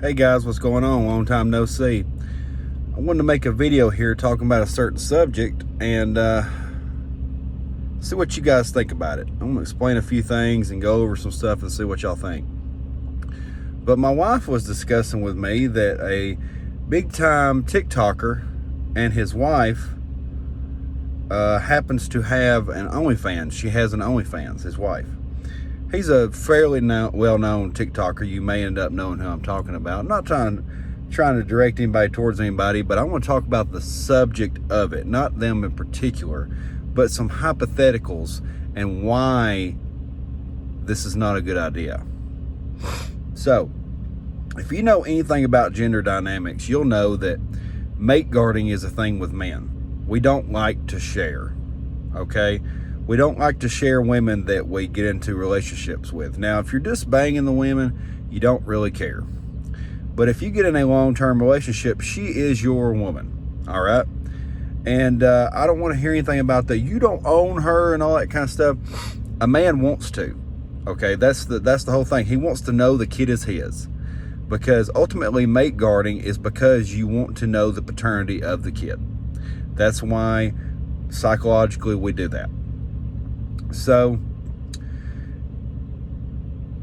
Hey guys, what's going on? Long time no see. I wanted to make a video here talking about a certain subject and see what you guys think about it. I'm going to explain a few things and go over some stuff and see what y'all think. But my wife was discussing with me that a big time TikToker and his wife happens to have an Onlyfans. She has an Onlyfans, his wife. He's a fairly well-known TikToker. You may end up knowing who I'm talking about. I'm not trying to direct anybody towards anybody, but I want to talk about the subject of it, not them in particular, but some hypotheticals and why this is not a good idea. So, if you know anything about gender dynamics, you'll know that mate guarding is a thing with men. We don't like to share, okay? We don't like to share women that we get into relationships with. Now, if you're just banging the women, you don't really care. But if you get in a long-term relationship, she is your woman, all right? And I don't want to hear anything about that. You don't own her and all that kind of stuff. A man wants to, okay? That's the whole thing. He wants to know the kid is his. Because ultimately, mate guarding is because you want to know the paternity of the kid. That's why psychologically we do that. So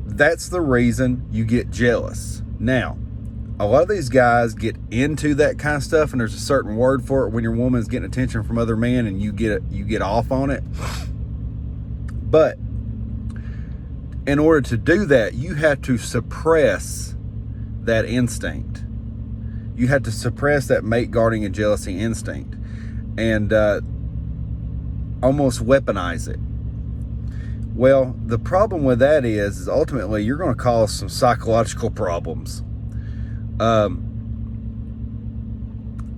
that's the reason you get jealous. Now, a lot of these guys get into that kind of stuff, and there's a certain word for it when your woman's getting attention from other men and you get off on it. But in order to do that, you have to suppress that instinct. You have to suppress that mate guarding and jealousy instinct and almost weaponize it. Well, the problem with that is ultimately you're going to cause some psychological problems.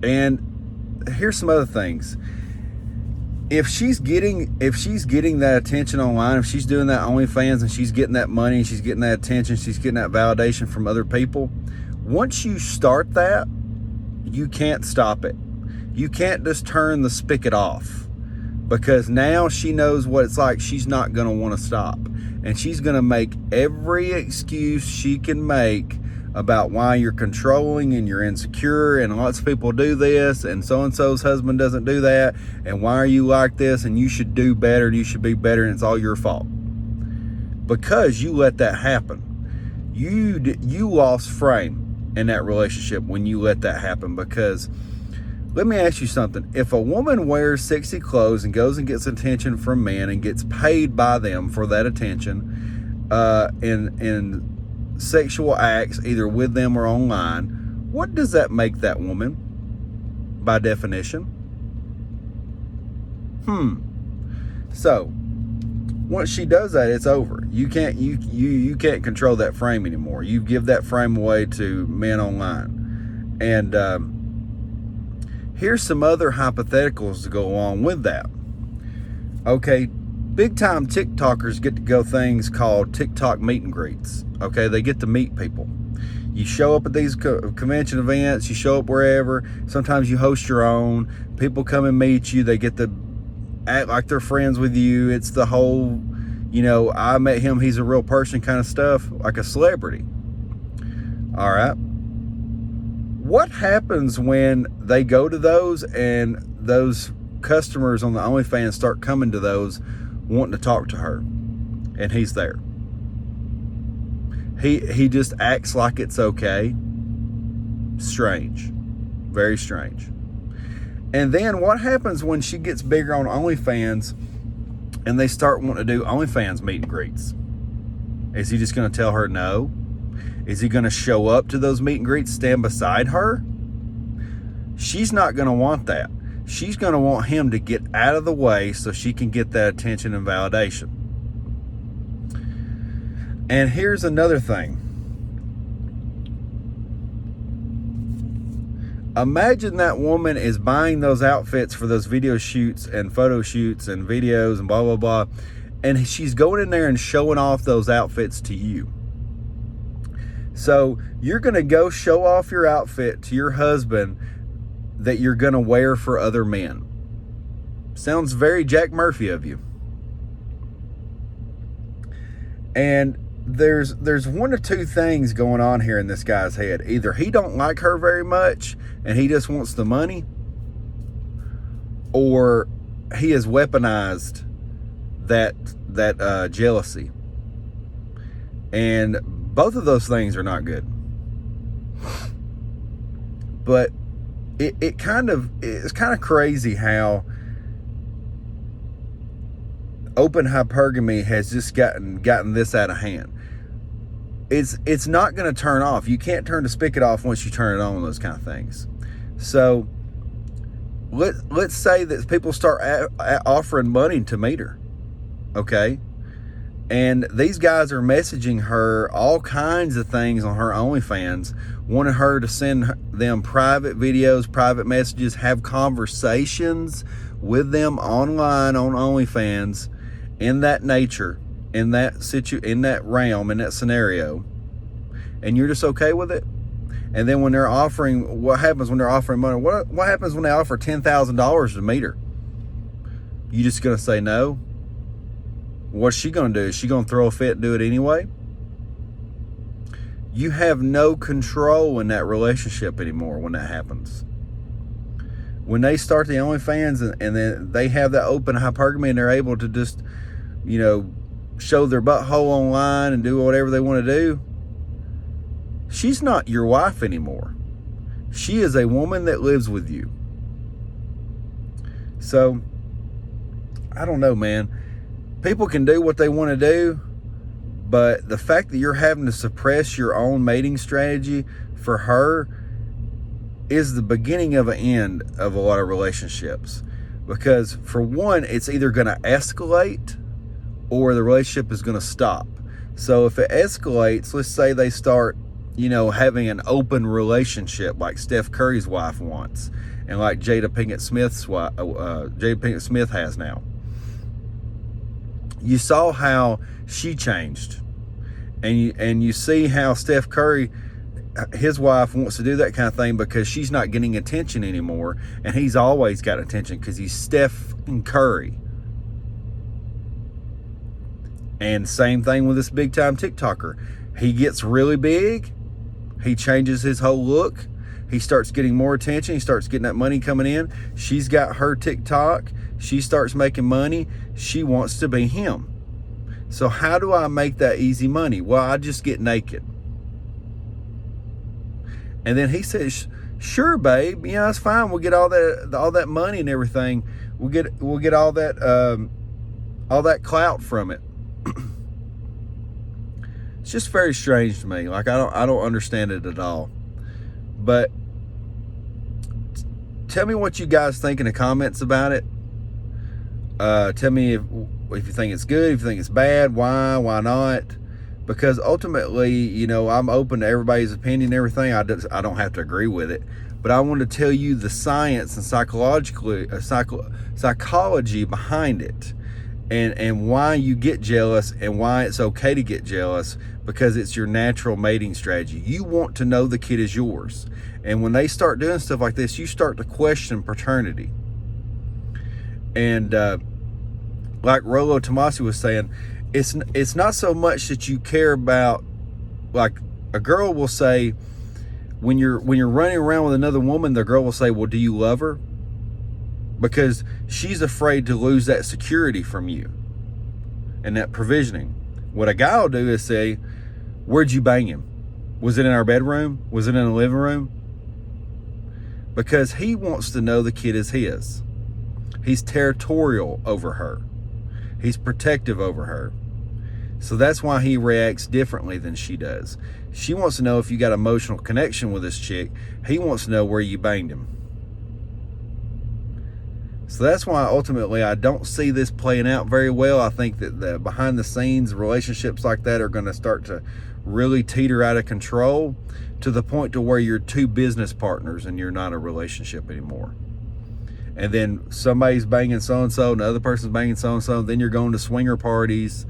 And here's some other things. If she's getting that attention online, if she's doing that OnlyFans and she's getting that money, she's getting that attention, she's getting that validation from other people, once you start that, you can't stop it. You can't just turn the spigot off. Because now she knows what it's like. She's not going to want to stop. And she's going to make every excuse she can make about why you're controlling and you're insecure and lots of people do this and so-and-so's husband doesn't do that and why are you like this and you should do better and you should be better and it's all your fault. Because you let that happen. You lost frame in that relationship when you let that happen. Because let me ask you something. If a woman wears sexy clothes and goes and gets attention from men and gets paid by them for that attention in sexual acts, either with them or online, what does that make that woman by definition? So once she does that, it's over. You can't control that frame anymore. You give that frame away to men online. And here's some other hypotheticals to go along with that. Okay, big time TikTokers get to go things called TikTok meet and greets. Okay, they get to meet people. You show up at these convention events, you show up wherever. Sometimes you host your own. People come and meet you. They get to act like they're friends with you. It's the whole, I met him, he's a real person kind of stuff, like a celebrity. All right. What happens when they go to those and those customers on the OnlyFans start coming to those wanting to talk to her and he's there? He just acts like it's okay. Strange. Very strange. And then what happens when she gets bigger on OnlyFans and they start wanting to do OnlyFans meet and greets? Is he just going to tell her no? Is he going to show up to those meet and greets, stand beside her? She's not going to want that. She's going to want him to get out of the way so she can get that attention and validation. And here's another thing. Imagine that woman is buying those outfits for those video shoots and photo shoots and videos and blah, blah, blah. And she's going in there and showing off those outfits to you. So you're going to go show off your outfit to your husband that you're going to wear for other men. Sounds very Jack Murphy of you. And there's one or two things going on here in this guy's head. Either he don't like her very much and he just wants the money, or he has weaponized that jealousy. And both of those things are not good. But it's kind of crazy how open hypergamy has just gotten this out of hand. It's not going to turn off. You can't turn the spigot off once you turn it on, those kind of things. So let's say that people start offering money to meet her, okay? And these guys are messaging her all kinds of things on her OnlyFans, wanting her to send them private videos, private messages, have conversations with them online on OnlyFans in that nature, in that realm, in that scenario. And you're just okay with it? And then when they're offering, what happens when they're offering money? What happens when they offer $10,000 to meet her? You just gonna say no? What's she going to do? Is she going to throw a fit and do it anyway? You have no control in that relationship anymore when that happens. When they start the OnlyFans and then they have that open hypergamy and they're able to just, show their butthole online and do whatever they want to do, she's not your wife anymore. She is a woman that lives with you. So, I don't know, man. People can do what they want to do, but the fact that you're having to suppress your own mating strategy for her is the beginning of an end of a lot of relationships. Because for one, it's either going to escalate or the relationship is going to stop. So if it escalates, let's say they start, having an open relationship like Steph Curry's wife wants, and like Jada Pinkett Smith has now. You saw how she changed, and you see how Steph Curry, his wife, wants to do that kind of thing because she's not getting attention anymore, and he's always got attention because he's Steph Curry. And same thing with this big time TikToker. He gets really big, he changes his whole look, he starts getting more attention, he starts getting that money coming in. She's got her TikTok, she starts making money, she wants to be him. So how do I make that easy money? Well, I just get naked. And then he says, sure, babe, it's fine. We'll get all that money and everything. We'll get all that clout from it. It's just very strange to me. Like, I don't understand it at all. But tell me what you guys think in the comments about it. Tell me if you think it's good, if you think it's bad, why not? Because ultimately, I'm open to everybody's opinion and everything. I don't have to agree with it. But I want to tell you the science and psychology behind it. And why you get jealous and why it's okay to get jealous, because it's your natural mating strategy. You want to know the kid is yours. And when they start doing stuff like this, you start to question paternity. And like Rollo Tomasi was saying, it's not so much that you care about, like a girl will say, when you're running around with another woman, the girl will say, well, do you love her? Because she's afraid to lose that security from you and that provisioning. What a guy will do is say, where'd you bang him? Was it in our bedroom? Was it in the living room? Because he wants to know the kid is his. He's territorial over her. He's protective over her. So that's why he reacts differently than she does. She wants to know if you got emotional connection with this chick. He wants to know where you banged him. So that's why ultimately I don't see this playing out very well. I think that the behind the scenes relationships like that are going to start to really teeter out of control to the point to where you're two business partners and you're not a relationship anymore. And then somebody's banging so-and-so and the other person's banging so-and-so, and then you're going to swinger parties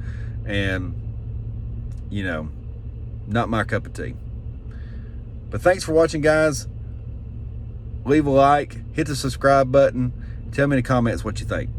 and, not my cup of tea. But thanks for watching, guys. Leave a like, hit the subscribe button. Tell me in the comments what you think.